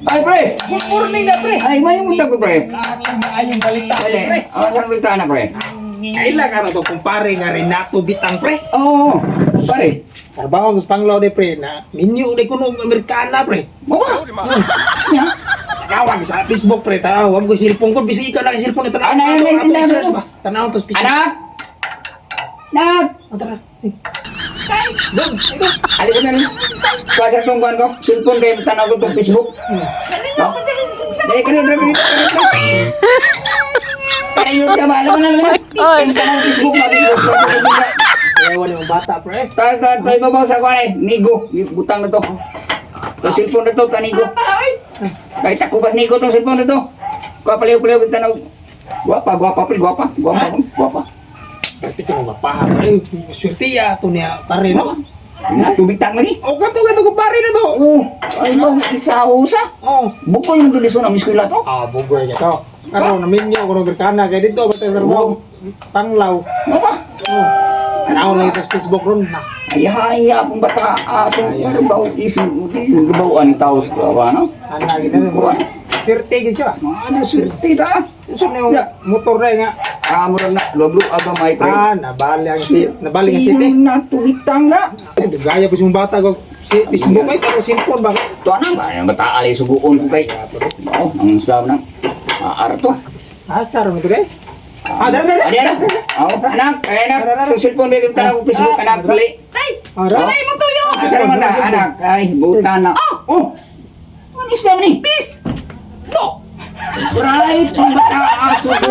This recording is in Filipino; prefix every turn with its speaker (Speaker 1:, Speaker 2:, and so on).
Speaker 1: Ay, pre!
Speaker 2: Good morning na, pre.
Speaker 1: Ay, may munta ko, pre.
Speaker 2: Maayong balita, pre.
Speaker 1: Saan balita na, pre?
Speaker 2: Kailan ka na to, kumpare nga Renato Bitang, pre.
Speaker 1: Oo, pare.
Speaker 2: Trabaho sa Panglaw, de, pre, na minyo de kuno Amerikana, pre.
Speaker 1: Mama! Nya?
Speaker 2: Tawag sa Facebook, pre, tawag ko cellphone ko, bisig ikaw lang yung cellphone na tanaw.
Speaker 1: Ano yan,
Speaker 2: Ato,
Speaker 1: yan,
Speaker 2: i-search
Speaker 1: yan.
Speaker 2: ba? Tanaw to, Facebook.
Speaker 1: Anak! Anak!
Speaker 2: Oh, tara.
Speaker 1: Doon! Halika na rin. Kuwasa itong kuhan ko. Cellphone kayo, tanaw ko itong Facebook. No? Dali ka rin, dali ka rin. Parayot ka ba? Alam mo na naman. Yung tanong Facebook, mag-Facebook.
Speaker 2: Ewan yung bata, pre.
Speaker 1: Tayo ibabaw sa kuhan eh. Nigo. Butang na to. Itong cellphone na to, tanigo. Kahit ako ba nigo itong cellphone na to. Kuha palayo-palayo kita na. Guwapa, pre. Guwapa.
Speaker 2: Pati ka mga paha, pre. Swerte ya, ito niya, pare, no?
Speaker 1: Na, tubig tang lagi.
Speaker 2: O, gato, kumpare na to.
Speaker 1: Oh, ay mo, isa-usa.
Speaker 2: Oh.
Speaker 1: Buko yung tuliso ng eskwela to.
Speaker 2: Ah, bugoy ka to. Ano, naminyo, kuno Amerikana, kaya dito, batay mo, Panglaw.
Speaker 1: Mama,
Speaker 2: Oh. Tanaw lang ito sa Facebook ron.
Speaker 1: ay-haya akong bata. Atong karabaw isip. Gabawaan taos ko, ano?
Speaker 2: Ano lagi na mo. Swerte gid siya.
Speaker 1: Ano, swerte ta.
Speaker 2: Unsa na yung motor na nga?
Speaker 1: Mura na, loblo aga may pre.
Speaker 2: Nabali ang city.
Speaker 1: Iyong na, tubig tang na.
Speaker 2: Gaya pa yung bata ko. Facebook ay pero cellphone ba?
Speaker 1: Ito na ba? Yung bata alay suguon ko kay. Oo, ang sab na. Arto.
Speaker 2: Asar mo to, eh? Dara.
Speaker 1: Ada. Oh, anak, itong cellphone dito tanong ko Facebook, anak, bali.
Speaker 2: Ara.
Speaker 1: mo to yun. Asar man na, anak. Ay, buta na. Oh! Ano is ni? Peace! No! Right, pang bata aso ko.